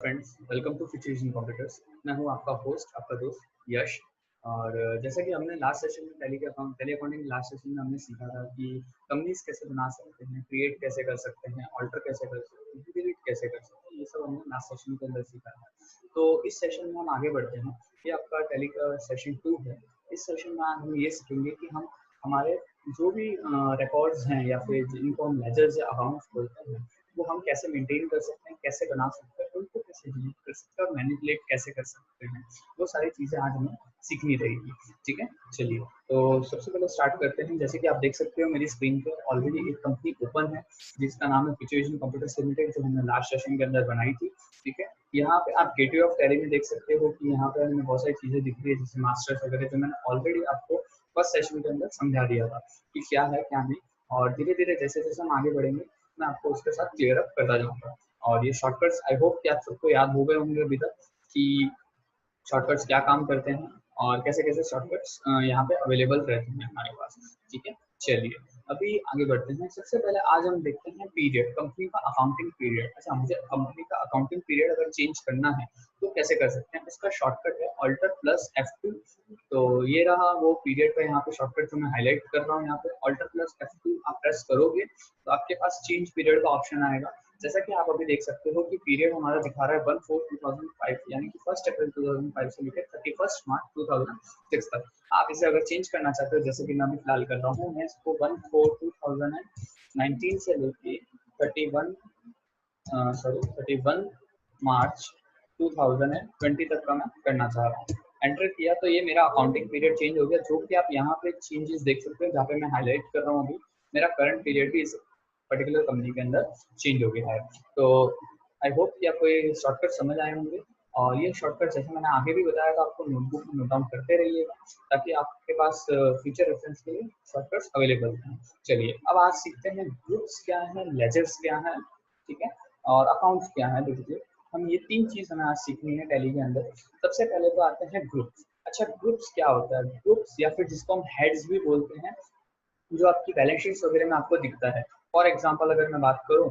Friends, welcome to Future Computers. मैं हूं आपका होस्ट, आपका दोस्त यश। और जैसा कि हमने लास्ट सेशन में टेली अकाउंटिंग लास्ट सेशन में हमने सीखा था कि कंपनीज कैसे बना सकते हैं, क्रिएट कैसे कर सकते हैं, ऑल्टर कैसे कर सकते हैं, डिलीट कैसे कर सकते हैं। ये सब हमने लास्ट सेशन के अंदर सीखा है। तो इस सेशन में हम आगे बढ़ते हैं। ये आपका टेली का सेशन 2 है। इस सेशन में हम ये सीखेंगे कि हम हमारे जो भी रिकॉर्ड्स हैं या फिर जिनको हम लेजर्स या अकाउंट्स बोलते हैं, वो हम कैसे मेंटेन कर सकते हैं, कैसे बना सकते हैं, उनको कैसे डिलीट कर सकते हैं और मैनिपुलेट कैसे कर सकते हैं। वो सारी चीज़ें आज हमें सीखनी रहेगी। ठीक है, चलिए। तो सबसे पहले स्टार्ट करते हैं। जैसे कि आप देख सकते हो मेरी स्क्रीन पर ऑलरेडी एक कंपनी ओपन है जिसका नाम है फ्यूचर कंप्यूटर्स लिमिटेड, जो हमने लास्ट सेशन के अंदर बनाई थी। ठीक है, यहाँ पे आप गेटवे ऑफ टैली में देख सकते हो कि यहाँ पे हमें बहुत सारी चीज़ें दिख रही है, जैसे मास्टर्स वगैरह, जो मैंने ऑलरेडी आपको फर्स्ट सेशन के अंदर समझा दिया था कि क्या है क्या नहीं। और धीरे धीरे जैसे जैसे हम आगे बढ़ेंगे मैं आपको उसके साथ क्लियर अप करता जाऊंगा। और ये शॉर्टकट्स आई होप कि आप सबको याद हो गए होंगे अभी तक कि शॉर्टकट्स क्या काम करते हैं और कैसे कैसे शॉर्टकट्स यहाँ पे अवेलेबल रहते हैं हमारे पास। ठीक है, चलिए अभी आगे बढ़ते हैं। सबसे पहले आज हम देखते हैं पीरियड, कंपनी का अकाउंटिंग पीरियड। अच्छा, मुझे कंपनी का अकाउंटिंग पीरियड अगर चेंज करना है तो कैसे कर सकते हैं। इसका शॉर्टकट है ऑल्टर प्लस F2। तो ये रहा वो पीरियड का यहाँ पे शॉर्टकट जो मैं हाईलाइट कर रहा हूँ। यहाँ पे ऑल्टर प्लस F2 आप प्रेस करोगे तो आपके पास चेंज पीरियड का ऑप्शन आएगा। जैसा कि आप अभी देख सकते हो कि पीरियड हमारा दिखा रहा है 1/4/2005, यानी कि 1 अप्रैल 2005 से लेकर 31 मार्च 2006 तक। आप इसे अगर चेंज करना चाहते हो, जैसे कि मैं अभी फिलहाल कर रहा हूँ, मैं इसको 1/4/2019 से लेके 31 मार्च 2020 तक का मैं करना चाह रहा हूँ। एंटर किया तो ये मेरा अकाउंटिंग पीरियड चेंज हो गया, जो कि आप यहाँ पे चेंजेस देख सकते हो। जहाँ पे मैं हाईलाइट कर रहा हूँ अभी, मेरा करंट पीरियड भी इस पर्टिकुलर कंपनी के अंदर चेंज हो गया है। तो आई होप कि आपको ये शॉर्टकट समझ आए होंगे। और ये शॉर्टकट जैसे मैंने आगे भी बताया था, आपको नोटबुक में नोट डाउन करते रहिएगा ताकि आपके पास फ्यूचर रेफरेंस के लिए शॉर्टकट्स अवेलेबल हैं। चलिए अब आज सीखते हैं ग्रुप्स क्या है, लेजर्स क्या है, ठीक है, और अकाउंट्स क्या है। बेसिकली हम ये तीन चीज हमें आज सीखनी है टैली के अंदर। सबसे पहले तो आते हैं ग्रुप्स। अच्छा, ग्रुप्स क्या होता है? ग्रुप्स या फिर जिसको हम हेड्स भी बोलते हैं, जो आपकी बैलेंस शीट्स वगैरह में आपको दिखता है। फॉर एग्जांपल अगर मैं बात करूं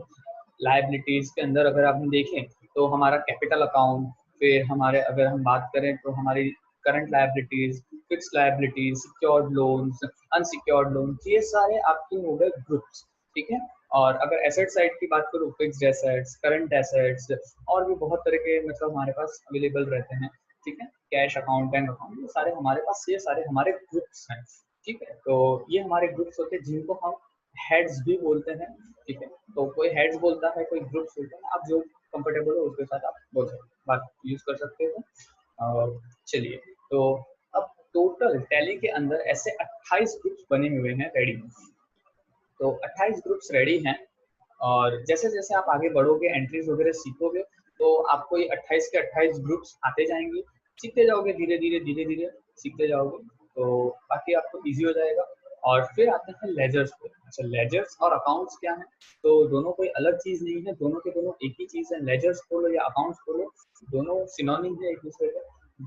लायबिलिटीज के अंदर, अगर आप देखें तो हमारा कैपिटल अकाउंट, फिर हमारे अगर हम बात करें तो हमारी current liabilities, fix liabilities, secured loans, unsecured loans, ये सारे आपके हो गए ग्रुप्स। ठीक है, और अगर एसेट साइड की बात करूँ, फिक्स्ड एसेट्स, करंट एसेट्स, और भी बहुत तरह के मतलब हमारे पास अवेलेबल रहते हैं। ठीक है, कैश अकाउंट, बैंक अकाउंट, ये सारे हमारे पास, ये सारे हमारे ग्रुप्स हैं। ठीक है, तो ये हमारे ग्रुप्स होते हैं जिनको हम हेड्स भी बोलते हैं। ठीक है, तो कोई हेड्स बोलता है, कोई ग्रुप्स बोलता है, आप जो कंफर्टेबल हो उसके साथ आप बोल सकते, बात यूज कर सकते हो। और चलिए, तो अब टोटल टैली के अंदर ऐसे 28 ग्रुप्स बने हुए हैं रेडी। तो 28 ग्रुप्स रेडी हैं। और जैसे जैसे आप आगे बढ़ोगे, एंट्रीज वगैरह सीखोगे, तो आपको ये 28 के 28 ग्रुप्स आते जाएंगे। सीखते जाओगे, धीरे धीरे धीरे धीरे सीखते जाओगे, तो बाकी आपको इजी हो जाएगा। और फिर आते हैं लेजर्स पे। अच्छा, लेजर्स और अकाउंट्स क्या है? तो दोनों कोई अलग चीज नहीं है, दोनों के दोनों एक ही चीज है। लेजर्स बोलो या अकाउंट्स बोलो, दोनों सिनोनिम है एक दूसरे के।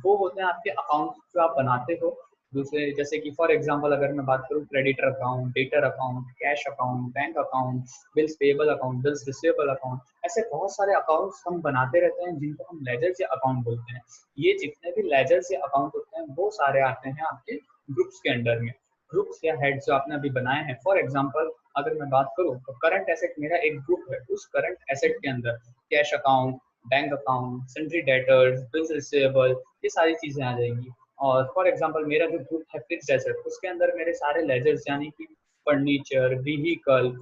वो होते हैं आपके अकाउंट्स जो आप बनाते हो दूसरे, जैसे कि फॉर एग्जांपल अगर मैं बात करूं, creditor account, debtor account, cash account, bank account, bills payable account, bills receivable account, ऐसे बहुत सारे अकाउंट्स हम बनाते रहते हैं जिनको हम लेजर्स या अकाउंट बोलते हैं। ये जितने भी लेजर्स या अकाउंट होते हैं वो सारे आते हैं आपके ग्रुप्स के अंडर में। ग्रुप्स या हेड्स जो आपने अभी बनाए हैं, फॉर एग्जाम्पल अगर मैं बात करूँ तो करंट एसेट मेरा एक ग्रुप है। उस करंट एसेट के अंदर cash account, bank account, sundry debtors, bills receivable, ये सारी चीजें आ जाएंगी। और फॉर एग्जांपल मेरा जो ग्रुप है फिक्स्ड एसेट, उसके अंदर मेरे सारे लेजर्स, यानी कि फर्नीचर, व्हीकल,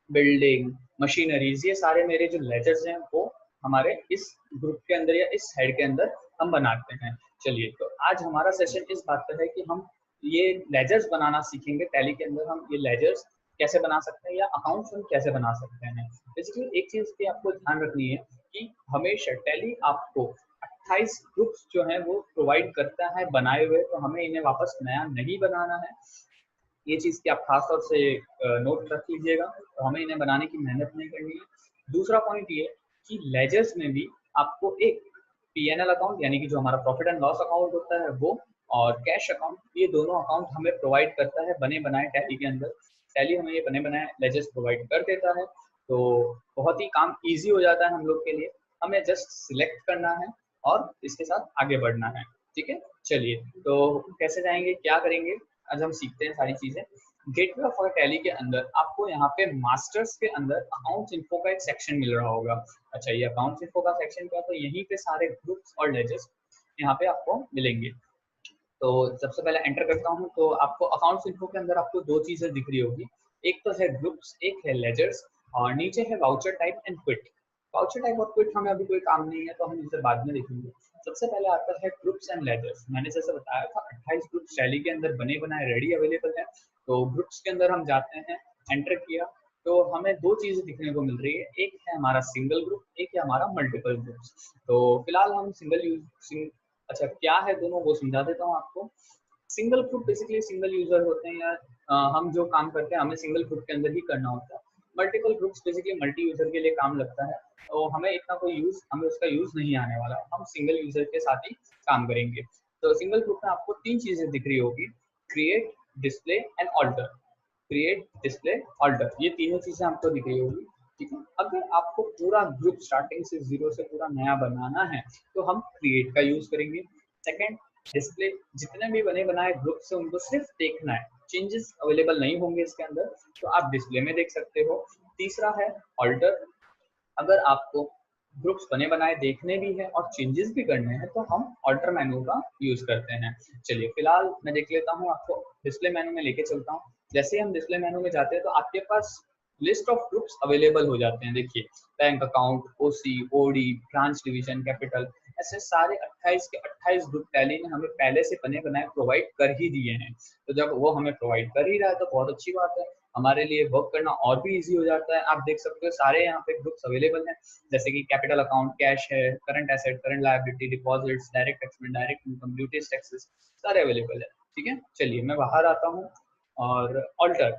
बिल्डिंग, मशीनरीज, ये सारे मेरे जो लेजर्स हैं वो हमारे इस ग्रुप के अंदर या इस हेड के अंदर हम बनाते हैं। चलिए, तो आज हमारा सेशन इस बात पर है कि हम ये लेजर्स बनाना सीखेंगे। टैली के अंदर हम ये लेजर्स कैसे बना सकते हैं या अकाउंट्स हम कैसे बना सकते हैं। बेसिकली एक चीज की आपको ध्यान रखनी है कि हमेशा टैली आपको 28 ग्रुप्स जो हैं वो प्रोवाइड करता है बनाए हुए, तो हमें इन्हें वापस नया नहीं बनाना है। ये चीज़ की आप खास तौर से नोट रख लीजिएगा, तो हमें इन्हें बनाने की मेहनत नहीं करनी है। दूसरा पॉइंट ये कि लेजर्स में भी आपको एक P&L अकाउंट, यानी कि जो हमारा प्रॉफिट एंड लॉस अकाउंट होता है वो, और कैश अकाउंट, ये दोनों अकाउंट हमें प्रोवाइड करता है बने बनाए टैली के अंदर। टैली हमें ये बने बनाए लेजर्स प्रोवाइड कर देता है, तो बहुत ही काम ईजी हो जाता है हम लोग के लिए। हमें जस्ट सिलेक्ट करना है और इसके साथ आगे बढ़ना है। ठीक है, चलिए तो कैसे जाएंगे, क्या करेंगे, आज हम सीखते हैं सारी चीजें। गेटवे ऑफ टैली के अंदर आपको यहाँ पे मास्टर्स के अंदर अकाउंट्स इन्फो का एक सेक्शन मिल रहा होगा। अच्छा, ये अकाउंट्स इन्फो का सेक्शन क्या, तो यहीं पे सारे ग्रुप्स और लेजर्स यहाँ पे आपको मिलेंगे। तो सबसे पहले एंटर करता हूँ तो आपको अकाउंट्स इन्फो के अंदर आपको दो चीजें दिख रही होगी, एक तो है ग्रुप्स, एक है लेजर्स, और नीचे है voucher type and quit. Voucher type और क्विट हमें अभी कोई काम नहीं है तो हम इसे बाद में देखेंगे। सबसे पहले आता है ग्रुप्स एंड लेजर्स। मैंने जैसे बताया था 28 ग्रुप्स टैली के अंदर बने बनाए रेडी अवेलेबल है। तो ग्रुप्स के अंदर हम जाते हैं, एंटर किया तो हमें दो चीजें दिखने को मिल रही है, एक है हमारा सिंगल ग्रुप, एक है हमारा मल्टीपल ग्रुप्स। तो फिलहाल हम अच्छा क्या है दोनों वो समझा देता हूँ आपको। Single group basically single user होते हैं, या हम जो काम करते हैं हमें सिंगल ग्रुप के अंदर ही करना होता है। Multiple groups basically multi user के लिए काम लगता है, तो हमें इतना कोई हमें उसका यूज नहीं आने वाला, हम सिंगल यूजर के साथ ही काम करेंगे। तो सिंगल ग्रुप में आपको तीन चीजें दिख रही होगी, create, display and alter. Create, display, alter, ये तीनों चीजें आपको दिख रही होगी। ठीक है, अगर आपको पूरा ग्रुप स्टार्टिंग से जीरो से पूरा नया बनाना है तो हम क्रिएट का यूज करेंगे। सेकंड, डिस्प्ले, जितने भी बने बनाए ग्रुप से उनको सिर्फ देखना है, चेंजेस अवेलेबल नहीं होंगे इसके अंदर, तो आप डिस्प्ले में देख सकते हो। तीसरा है ऑल्टर, अगर आपको ग्रुप्स बने बनाए देखने भी है और चेंजेस भी करने हैं तो हम ऑल्टर मेनू का यूज करते हैं। चलिए फिलहाल मैं देख लेता हूँ, आपको डिस्प्ले मेनू में लेके चलता हूँ। जैसे ही हम डिस्प्ले मेनू में जाते हैं तो आपके पास लिस्ट ऑफ ग्रुप्स अवेलेबल हो जाते हैं। देखिए, बैंक अकाउंट, ओसी, ओडी, ब्रांच डिवीजन, कैपिटल, ऐसे सारे 28 के 28 ग्रुप टैली ने हमें पहले से बने बनाए प्रोवाइड कर ही दिए हैं। तो जब वो हमें प्रोवाइड कर ही रहा है तो बहुत अच्छी बात है, हमारे लिए वर्क करना और भी इजी हो जाता है। आप देख सकते हो सारे यहाँ पे ग्रुप्स अवेलेबल हैं, जैसे कि कैपिटल अकाउंट, कैश है, current asset, current liability, deposits, direct expense, direct income, duties, taxes, सारे अवेलेबल है। ठीक है, चलिए मैं बाहर आता हूँ और ऑल्टर,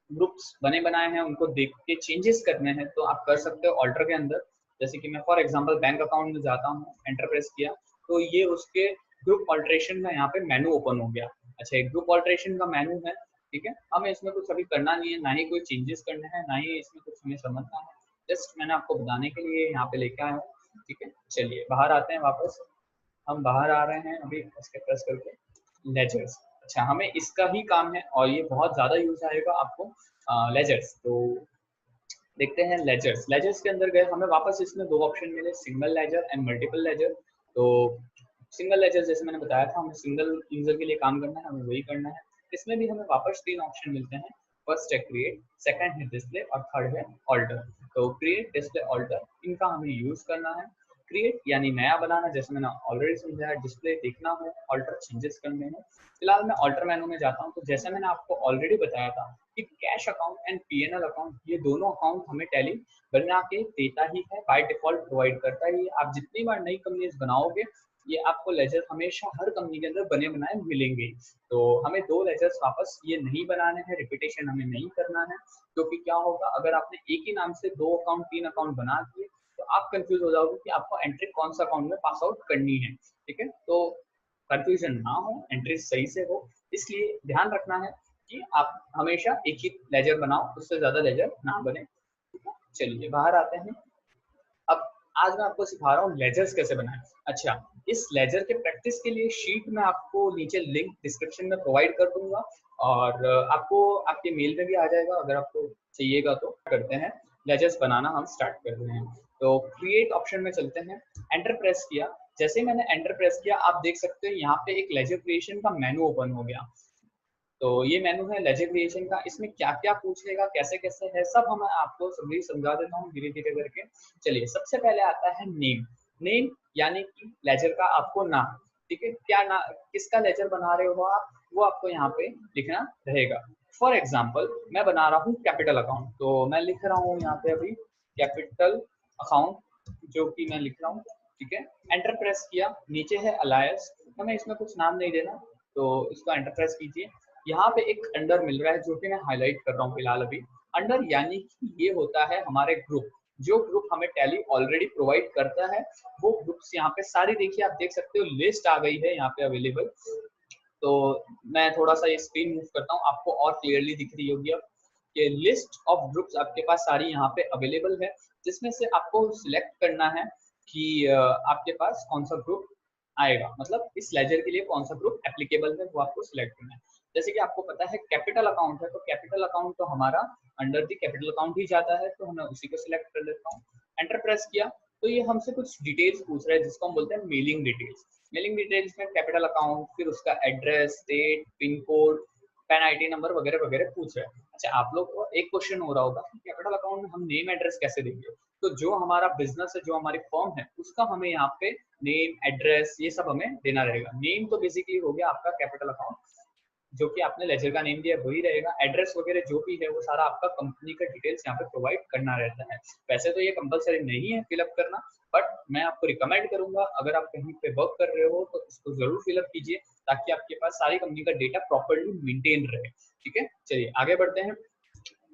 ग्रुप्स बने बनाए हैं उनको देख के चेंजेस करने हैं तो आप कर सकते हो ऑल्टर के अंदर। जैसे कि मैं फॉर एग्जांपल बैंक अकाउंट में जाता हूँ, एंटर प्रेस किया तो ये उसके ग्रुप ऑल्ट्रेशन का यहाँ पे मेनू ओपन हो गया। अच्छा, एक ग्रुप ऑल्ट्रेशन का मेनू है। ठीक है, हमें इसमें कुछ अभी करना नहीं है, ना ही कोई चेंजेस करने हैं, ना ही इसमें कुछ हमें समझना है, जस्ट मैंने आपको बताने के लिए यहाँ पे लेके आया हूँ। ठीक है, चलिए बाहर आते हैं वापस, हम बाहर आ रहे हैं अभी इसके प्रेस करके, लेजर्स। अच्छा, हमें इसका ही काम है और ये बहुत ज्यादा यूज आएगा आपको, लेजर्स। तो देखते हैं लेजर्स। लेजर्स के अंदर गए, हमें वापस इसमें दो ऑप्शन मिले, single ledger and multiple ledger. तो सिंगल लेजर जैसे मैंने बताया था, हमें सिंगल यूजर के लिए काम करना है, हमें वही करना है। इसमें भी हमें वापस तीन ऑप्शन मिलते हैं, फर्स्ट है क्रिएट, सेकंड है डिस्प्ले और थर्ड है ऑल्टर। तो क्रिएट, डिस्प्ले, ऑल्टर, इनका हमें यूज करना है। क्रिएट यानी नया बनाना, जैसे मैंने ऑलरेडी समझाया, डिस्प्ले देखना हो, ऑल्टर चेंजेस करने हैं। फिलहाल मैं ऑल्टर मेनू में जाता हूँ, तो जैसे मैंने आपको ऑलरेडी बताया था कि cash account and PNL account, ये दोनों अकाउंट हमें टैली बना के देता ही है, बाय डिफॉल्ट प्रोवाइड करता ही है। आप जितनी बार नई कंपनीज बनाओगे ये आपको लेजर हमेशा हर कंपनी के अंदर बने बनाए मिलेंगे। तो हमें दो लेजर्स वापस ये नहीं बनाने हैं, रिपीटेशन हमें नहीं करना है, क्योंकि क्या होगा अगर आपने एक ही नाम से दो अकाउंट, तीन अकाउंट बना दिए तो आप कंफ्यूज हो जाओगे कि आपको एंट्री कौन सा अकाउंट में पास आउट करनी है। ठीक है, तो कंफ्यूजन ना हो, एंट्री सही से हो, इसलिए ध्यान रखना है कि आप हमेशा एक ही लेजर बनाओ, उससे ज्यादा लेजर ना बने। चलिए बाहर आते हैं। अब आज मैं आपको सिखा रहा हूँ लेजर्स कैसे बनाएं। अच्छा, इस लेजर के प्रैक्टिस के लिए शीट में आपको नीचे लिंक डिस्क्रिप्शन में प्रोवाइड कर दूंगा, और आपको आपके मेल में भी आ जाएगा अगर आपको चाहिएगा तो। करते हैं लेजर्स बनाना, हम स्टार्ट कर रहे हैं। तो क्रिएट ऑप्शन में चलते हैं, एंटर प्रेस किया। जैसे ही मैंने एंटर प्रेस किया आप देख सकते हो यहाँ पे एक लेजर क्रिएशन का मेनू ओपन हो गया। तो ये मेनू है लेजर क्रिएशन का, इसमें क्या क्या पूछेगा, कैसे कैसे है, सब हम आपको सभी समझा देता हूँ धीरे धीरे करके। चलिए सबसे पहले आता है नेम। नेम यानी कि लेजर का आपको नाम। ठीक है, क्या ना किसका लेजर बना रहे हो आप, वो आपको यहाँ पे लिखना रहेगा। फॉर एग्जाम्पल मैं बना रहा हूँ कैपिटल अकाउंट, तो मैं लिख रहा हूँ यहाँ पे अभी कैपिटल अकाउंट, जो कि मैं लिख रहा हूँ। ठीक है, एंटर प्रेस किया, नीचे है अलायंस, हमें इसमें कुछ नाम नहीं देना, तो इसको एंटर प्रेस कीजिए। यहाँ पे एक अंडर मिल रहा है जो कि मैं हाईलाइट कर रहा हूँ फिलहाल अभी। अंडर यानी कि ये होता है हमारे ग्रुप, जो ग्रुप हमें टैली ऑलरेडी प्रोवाइड करता है, वो ग्रुप्स यहाँ पे सारी देखिए, आप देख सकते हो लिस्ट आ गई है यहाँ पे अवेलेबल। तो मैं थोड़ा सा ये स्क्रीन मूव करता हूँ, आपको और क्लियरली दिख रही होगी अब। कि लिस्ट ऑफ ग्रुप्स आपके पास सारी यहाँ पे अवेलेबल है, जिसमें से आपको सिलेक्ट करना है कि आपके पास कौन सा ग्रुप आएगा, मतलब इस लेजर के लिए कौन सा ग्रुप एप्लीकेबल है वो आपको सिलेक्ट करना है। जैसे कि आपको पता है कैपिटल अकाउंट है, तो कैपिटल अकाउंट तो हमारा अंडर द कैपिटल अकाउंट ही जाता है, तो मैं उसी को सिलेक्ट कर लेता हूँ। एंटर प्रेस किया तो ये हमसे कुछ डिटेल्स पूछ रहा है जिसको हम बोलते हैं मेलिंग डिटेल्स। मेलिंग डिटेल्स में कैपिटल अकाउंट, फिर उसका address, date, pin code, PAN ID number वगैरह वगैरह पूछ रहा है। अच्छा, आप लोग को एक क्वेश्चन हो रहा होगा कि कैपिटल अकाउंट में हम नेम एड्रेस कैसे देंगे? तो जो हमारा बिजनेस है, जो हमारी फर्म है, उसका हमें यहाँ पे नेम, एड्रेस, ये सब हमें देना रहेगा। नेम तो बेसिकली हो गया आपका कैपिटल अकाउंट, जो कि आपने लेजर का नेम दिया वही रहेगा। एड्रेस वगैरह जो भी है वो सारा आपका कंपनी का डिटेल्स यहाँ पे प्रोवाइड करना रहता है। वैसे तो ये कंपलसरी नहीं है फिलअप करना, बट मैं आपको रिकमेंड करूंगा अगर आप कहीं पे वर्क कर रहे हो तो इसको जरूर फिलअप कीजिए, ताकि आपके पास सारी कंपनी का डेटा प्रॉपरली मेंटेन रहे। ठीक है, चलिए आगे बढ़ते हैं।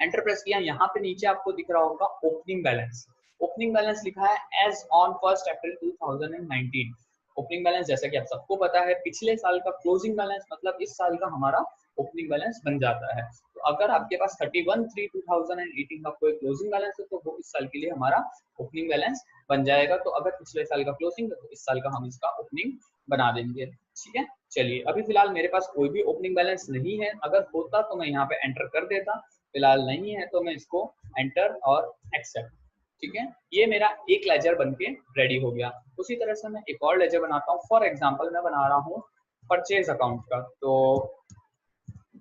एंटर प्रेस किया, यहाँ पे नीचे आपको दिख रहा होगा ओपनिंग बैलेंस। ओपनिंग बैलेंस लिखा है as on 1 April 2019। Opening balance जैसा कि आप सबको पता है पिछले साल का क्लोजिंग बैलेंस, मतलब इस साल का हमारा ओपनिंग बैलेंस बन जाता है। तो अगर आपके पास 31/3/2018 का कोई क्लोजिंग बैलेंस है तो वो इस साल के लिए हमारा ओपनिंग बैलेंस बन जाएगा। तो अगर पिछले साल का क्लोजिंग है तो इस साल का हम इसका ओपनिंग बना देंगे। ठीक है, चलिए अभी फिलहाल मेरे पास कोई भी ओपनिंग बैलेंस नहीं है, अगर होता तो मैं यहाँ पे एंटर कर देता, फिलहाल नहीं है तो मैं इसको एंटर और एक्सेप्ट। ठीक है, ये मेरा एक लेजर बनके रेडी हो गया। उसी तरह से मैं एक और लेजर बनाता हूँ। फॉर एग्जांपल मैं बना रहा हूँ परचेज अकाउंट का, तो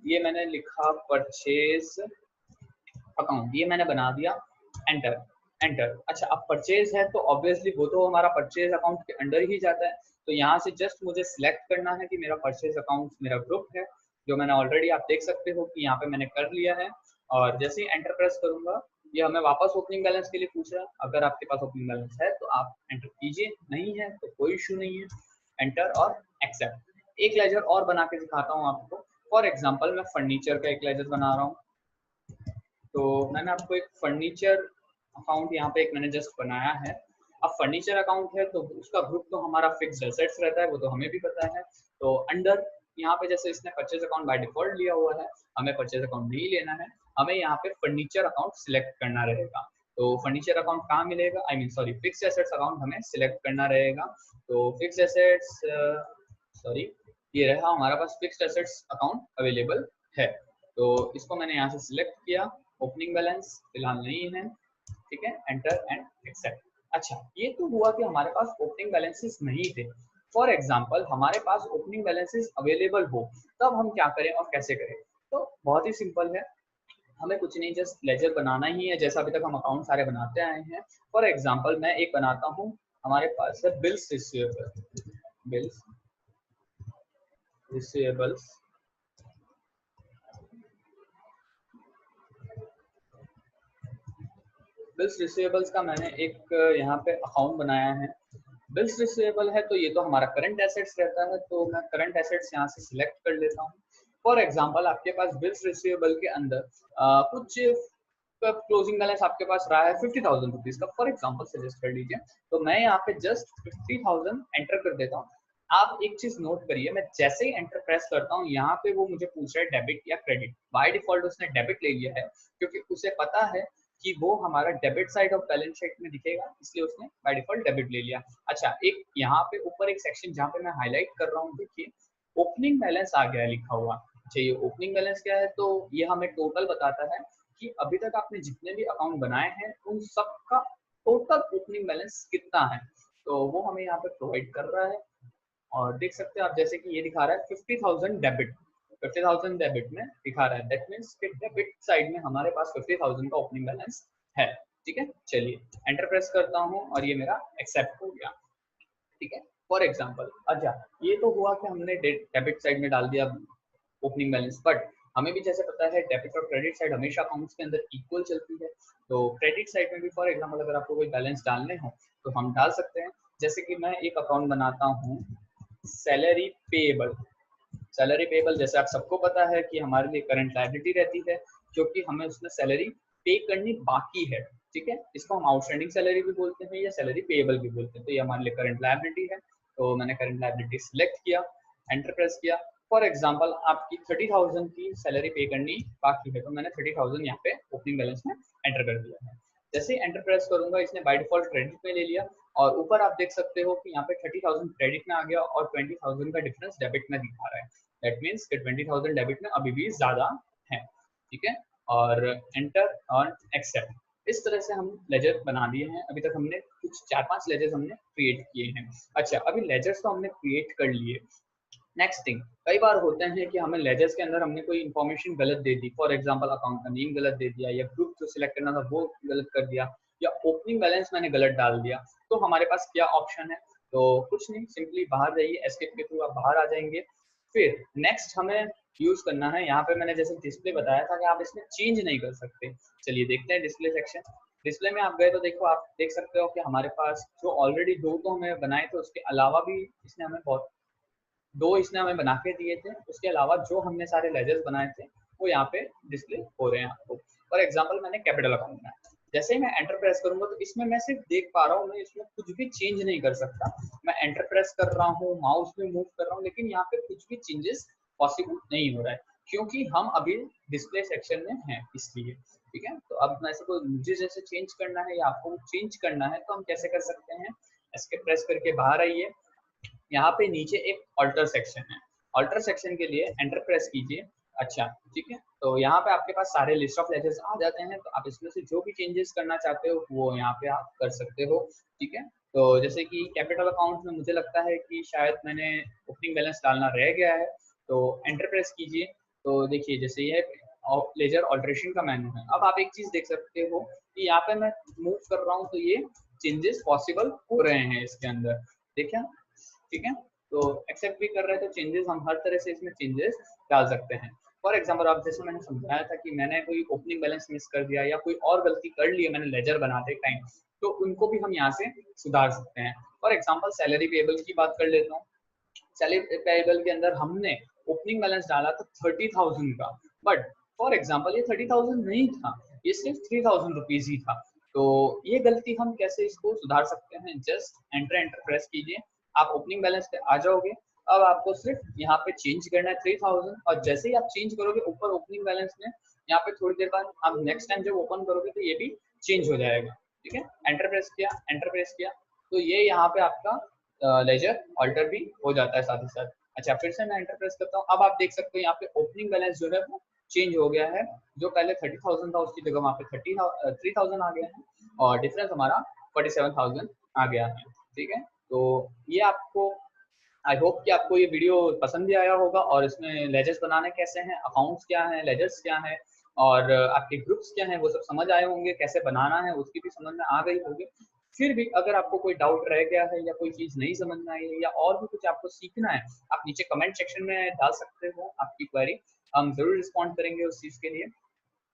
ये मैंने लिखा परचेज अकाउंट, ये मैंने बना दिया, एंटर एंटर। अच्छा, अब परचेज है तो ऑब्वियसली वो तो हमारा परचेज अकाउंट के अंडर ही जाता है, तो यहाँ से जस्ट मुझे सिलेक्ट करना है कि मेरा परचेज अकाउंट मेरा ग्रुप है, जो मैंने ऑलरेडी आप देख सकते हो कि यहाँ पे मैंने कर लिया है। और जैसे ही एंटर प्रेस करूंगा ये हमें वापस ओपनिंग बैलेंस के लिए पूछ रहा है। अगर आपके पास ओपनिंग बैलेंस है तो आप एंटर कीजिए, नहीं है तो कोई इशू नहीं है, एंटर और एक्सेप्ट। एक लेजर और बना के दिखाता हूँ आपको। फॉर एग्जाम्पल मैं फर्नीचर का एक लेजर बना रहा हूँ, तो मैंने आपको एक फर्नीचर अकाउंट यहाँ पे एक मैंने जस्ट बनाया है। अब फर्नीचर अकाउंट है तो उसका ग्रुप तो हमारा फिक्स्ड एसेट्स रहता है, वो तो हमें भी पता है। तो अंडर यहाँ पे जैसे इसने परचेज अकाउंट बाय डिफॉल्ट लिया हुआ है, हमें परचेज अकाउंट नहीं लेना है, हमें यहाँ पे फर्नीचर अकाउंट सिलेक्ट करना रहेगा। तो फर्नीचर अकाउंट कहाँ मिलेगा, I mean sorry, fixed assets account हमें सिलेक्ट करना रहेगा। तो फिक्स्ड एसेट्स सॉरी, ये रहा हमारा पास फिक्स्ड एसेट्स अकाउंट अवेलेबल है। तो इसको मैंने यहाँ से सिलेक्ट किया, ओपनिंग बैलेंस फिलहाल नहीं है। ठीक है, एंटर एंड एक्सेप्ट। अच्छा, ये तो हुआ कि हमारे पास ओपनिंग बैलेंसेस नहीं थे। फॉर एग्जांपल हमारे पास ओपनिंग बैलेंसेस अवेलेबल हो तब हम क्या करें और कैसे करें? तो बहुत ही सिंपल है, हमें कुछ नहीं, जस्ट लेजर बनाना ही है जैसा अभी तक हम अकाउंट सारे बनाते आए हैं। फॉर एग्जाम्पल मैं एक बनाता हूँ, हमारे पास है bills receivable, bills receivables. Bills receivables का मैंने एक यहाँ पे अकाउंट बनाया है। बिल्स रिसीवेबल है तो ये तो हमारा करंट एसेट्स रहता है, तो मैं करंट एसेट्स यहाँ से सिलेक्ट कर लेता हूँ। फॉर एग्जांपल आपके पास बिल्स रिसीवेबल के अंदर कुछ क्लोजिंग बैलेंस आपके पास रहा है 50,000 रुपीज का, फॉर एग्जांपल सजेस्ट कर लीजिए। तो मैं यहाँ पे जस्ट 50,000 एंटर कर देता हूँ। आप एक चीज नोट करिए, मैं जैसे ही एंटर प्रेस करता हूँ यहाँ पे वो मुझे पूछ रहा है डेबिट या क्रेडिट। बाय डिफॉल्ट उसने डेबिट ले लिया है, क्योंकि उसे पता है कि वो हमारा debit side of balance sheet में दिखेगा, इसलिए उसने बाय डिफॉल्ट डेबिट ले लिया। अच्छा, एक यहाँ पे ऊपर एक सेक्शन जहाँ पे मैं हाईलाइट कर रहा हूँ, देखिए ओपनिंग बैलेंस आ गया लिखा हुआ। अच्छा, ये ओपनिंग बैलेंस क्या है? तो ये हमें टोटल बताता है कि अभी तक आपने जितने भी अकाउंट बनाए हैं उन सबका टोटल ओपनिंग बैलेंस कितना है, तो वो हमें यहाँ पे प्रोवाइड कर रहा है। और देख सकते हैं आप, जैसे कि ये दिखा रहा है 50,000 डेबिट, 50,000 डेबिट में दिखा रहा है, दैट मींस कि डेबिट साइड में हमारे पास 50,000 का ओपनिंग बैलेंस है। ठीक है, चलिए एंटर प्रेस करता हूँ और ये मेरा एक्सेप्ट हो गया। ठीक है, फॉर एग्जांपल अच्छा, ये तो हुआ कि हमने डेबिट साइड में डाल दिया ओपनिंग बैलेंस, बट हमें भी जैसे पता है डेबिट और क्रेडिट साइड हमेशा अकाउंट्स के अंदर इक्वल चलती है। तो क्रेडिट साइड में भी फॉर एग्जांपल अगर आपको कोई बैलेंस डालने हो तो हम डाल सकते हैं। जैसे कि मैं एक अकाउंट बनाता हूँ सैलरी पेएबल। सैलरी पेएबल जैसे आप सबको पता है कि हमारे लिए करंट लायबिलिटी रहती है, क्योंकि हमें उसमें सैलरी पे करनी बाकी है। ठीक है, इसको हम आउटस्टैंडिंग सैलरी भी बोलते हैं या सैलरी पेएबल भी बोलते हैं। तो ये हमारे लिए करंट लायबिलिटी है, तो मैंने करंट लायबिलिटी सिलेक्ट किया, एंटर प्रेस किया। फॉर एग्जांपल आपकी 30,000 की सैलरी पे करनी बाकी है, तो मैंने 30,000 यहाँ पे ओपनिंग बैलेंस में एंटर कर दिया है। जैसे ही एंटर प्रेस करूंगा इसने बाय डिफॉल्ट क्रेडिट में ले लिया, और ऊपर आप देख सकते हो कि यहाँ पे 30,000 क्रेडिट में आ गया और 20,000 का डिफरेंस डेबिट में दिखा रहा है। दैट मीन्स कि 20,000 डेबिट में अभी भी ज्यादा है, ठीक है। और एंटर और एक्सेप्ट, इस तरह से हम लेजर बना दिए हैं। अभी तक हमने कुछ 4-5 लेजर्स हमने क्रिएट किए हैं। अच्छा, अभी लेजर्स तो हमने क्रिएट कर लिए। नेक्स्ट थिंग, कई बार होते हैं कि हमें लेजर्स के अंदर हमने कोई इन्फॉर्मेशन गलत दे दी, फॉर एग्जांपल अकाउंट का नेम गलत दे दिया, या ग्रुप जो सिलेक्ट करना था वो गलत कर दिया, या ओपनिंग बैलेंस मैंने गलत डाल दिया। तो हमारे पास क्या ऑप्शन है? तो कुछ नहीं, सिंपली बाहर जाइए, एस्केप के थ्रू आप बाहर आ जाएंगे। फिर नेक्स्ट हमें यूज करना है, यहाँ पे मैंने जैसे डिस्प्ले बताया था कि आप इसमें चेंज नहीं कर सकते। चलिए देखते हैं डिस्प्ले सेक्शन। डिस्प्ले में आप गए तो देखो, आप देख सकते हो कि हमारे पास जो ऑलरेडी दो तो हमें बनाए थे, उसके अलावा भी इसने हमें बहुत दो इसने हमें बना के दिए थे। उसके अलावा जो हमने सारे लेजर्स बनाए थे वो यहाँ पे डिस्प्ले हो रहे हैं आपको। फॉर एग्जांपल मैंने कैपिटल अकाउंट बनाया, जैसे ही मैं एंटर प्रेस करूंगा तो इसमें मैं सिर्फ देख पा रहा हूँ, मैं इसमें कुछ भी चेंज नहीं कर सकता। मैं एंटर प्रेस कर रहा हूँ, माउस में मूव कर रहा हूँ, लेकिन यहाँ पे कुछ भी चेंजेस पॉसिबल नहीं हो रहा है, क्योंकि हम अभी डिस्प्ले सेक्शन में हैं इसलिए, ठीक है। तो अब ऐसे को मुझे जैसे चेंज करना है या आपको चेंज करना है तो हम कैसे कर सकते हैं? एस्केप प्रेस करके बाहर आइए, यहाँ पे नीचे एक ऑल्टर सेक्शन है, ऑल्टर सेक्शन के लिए एंटर प्रेस कीजिए। अच्छा, ठीक है, तो यहाँ पे आपके पास सारे लिस्ट ऑफ लेजर्स आ जाते हैं, तो आप इसमें से जो भी चेंजेस करना चाहते हो वो यहाँ पे आप कर सकते हो, ठीक है। तो जैसे कि कैपिटल अकाउंट में मुझे लगता है कि शायद मैंने ओपनिंग बैलेंस डालना रह गया है, तो एंटर प्रेस कीजिए। तो देखिए जैसे ये लेजर ऑल्ट्रेशन का मेन्यू है। अब आप एक चीज देख सकते हो कि यहाँ पे मैं मूव कर रहा हूँ तो ये चेंजेस पॉसिबल हो रहे हैं इसके अंदर, देखिए, ठीक है। तो एक्सेप्ट भी कर रहे हैं तो चेंजेस हम हर तरह से इसमें चेंजेस डाल सकते हैं। फॉर एग्जाम्पल आप जैसे मैंने समझाया था कि मैंने कोई ओपनिंग बैलेंस मिस कर दिया या कोई और गलती कर ली है मैंने लेजर बनाते टाइम, तो उनको भी हम यहाँ से सुधार सकते हैं। फॉर एग्जाम्पल सैलरी पेबल की बात कर लेता हूँ। सैलरी पेबल के अंदर हमने ओपनिंग बैलेंस डाला था 30,000 का, बट फॉर एग्जाम्पल ये 30,000 नहीं था, ये सिर्फ 3,000 रुपीज ही था। तो ये गलती हम कैसे इसको सुधार सकते हैं? जस्ट एंटर एंटर प्रेस कीजिए, आप ओपनिंग बैलेंस पे आ जाओगे। अब आपको सिर्फ यहाँ पे चेंज करना है 3,000, और जैसे ही आप चेंज करोगे ऊपर ओपनिंग बैलेंस में, यहाँ पे थोड़ी देर बाद आप नेक्स्ट टाइम जब ओपन करोगे तो ये भी चेंज हो जाएगा, ठीक है। एंटर प्रेस किया, एंटर प्रेस किया, तो ये यहाँ पे आपका लेजर ऑल्टर भी हो जाता है साथ ही साथ। अच्छा, फिर से मैं एंटर प्रेस करता हूँ, अब आप देख सकते हो यहाँ पे ओपनिंग बैलेंस जो है वो चेंज हो गया है। जो पहले 30,000 था उसकी जगह वहाँ पे 3,000 आ गया है, और डिफरेंस हमारा 47,000 आ गया है, ठीक है। तो ये आपको, आई होप कि आपको ये वीडियो पसंद भी आया होगा, और इसमें लेजर्स बनाने कैसे हैं, अकाउंट्स क्या हैं, लेजर्स क्या हैं, और आपके ग्रुप्स क्या हैं वो सब समझ आए होंगे, कैसे बनाना है उसकी भी समझ में आ गई होगी। फिर भी अगर आपको कोई डाउट रह गया है या कोई चीज़ नहीं समझ में आई है या और भी कुछ आपको सीखना है, आप नीचे कमेंट सेक्शन में डाल सकते हो आपकी क्वेरी, हम जरूर रिस्पॉन्ड करेंगे उस चीज़ के लिए।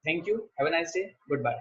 Thank you, have a nice day, good bye.